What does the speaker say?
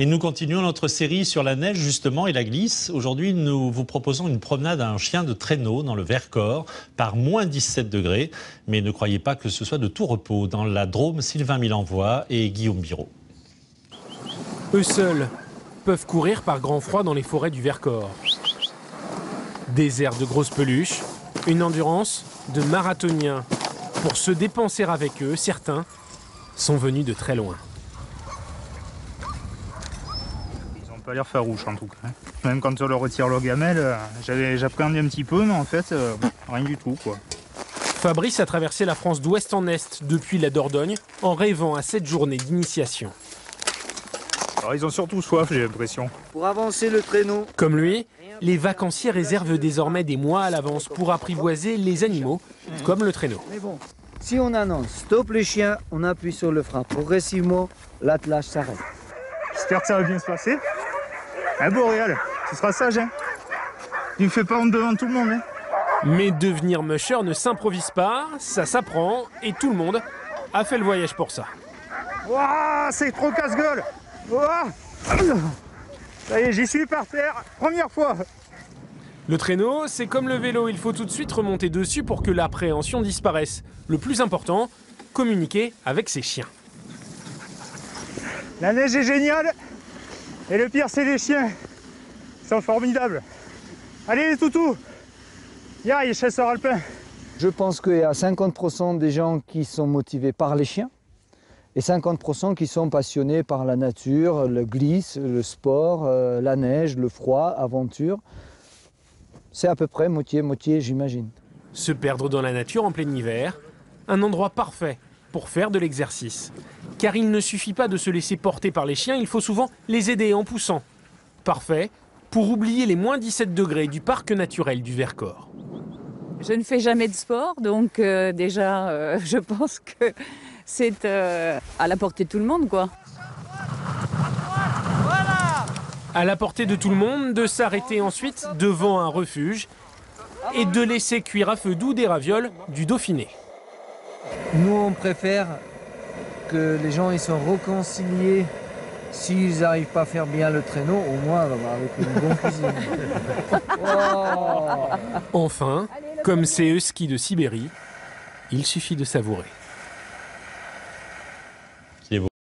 Et nous continuons notre série sur la neige justement et la glisse. Aujourd'hui, nous vous proposons une promenade à un chien de traîneau dans le Vercors par moins 17 degrés. Mais ne croyez pas que ce soit de tout repos. Dans la Drôme, Sylvain Milenvois et Guillaume Biraud. Eux seuls peuvent courir par grand froid dans les forêts du Vercors. Des airs de grosses peluches, une endurance de marathoniens. Pour se dépenser avec eux, certains sont venus de très loin. Ils n'ont pas l'air farouches en tout cas. Même quand on leur retire leur gamelle, j'appréhendais un petit peu, mais en fait, rien du tout, quoi. Fabrice a traversé la France d'ouest en est depuis la Dordogne en rêvant à cette journée d'initiation. Alors ils ont surtout soif, j'ai l'impression. Pour avancer le traîneau. Comme lui, les vacanciers réservent désormais des mois à l'avance pour apprivoiser les animaux, comme le traîneau. Mais bon, si on annonce stop les chiens, on appuie sur le frein. Progressivement, l'attelage s'arrête. J'espère que ça va bien se passer. Un Boréal, tu seras sage, hein. Tu me fais pas honte devant tout le monde, hein. Mais devenir musher ne s'improvise pas, ça s'apprend, et tout le monde a fait le voyage pour ça. Waouh, c'est trop casse-gueule. Ça y est, j'y suis par terre, première fois. Le traîneau, c'est comme le vélo, il faut tout de suite remonter dessus pour que l'appréhension disparaisse. Le plus important, communiquer avec ses chiens. La neige est géniale, et le pire c'est les chiens. Ils sont formidables. Allez les toutous, viens les chasseurs alpins. Je pense qu'il y a 50% des gens qui sont motivés par les chiens et 50% qui sont passionnés par la nature, le glisse, le sport, la neige, le froid, aventure. C'est à peu près moitié-moitié, j'imagine. Se perdre dans la nature en plein hiver, un endroit parfait pour faire de l'exercice. Car il ne suffit pas de se laisser porter par les chiens, il faut souvent les aider en poussant. Parfait pour oublier les moins 17 degrés du parc naturel du Vercors. Je ne fais jamais de sport, donc je pense que c'est à la portée de tout le monde, quoi. À la portée de tout le monde, de s'arrêter ensuite devant un refuge et de laisser cuire à feu doux des ravioles du Dauphiné. Nous, on préfère que les gens ils sont réconciliés. S'ils n'arrivent pas à faire bien le traîneau, au moins avec une bonne cuisine. Enfin, comme ces huskies de Sibérie, il suffit de savourer.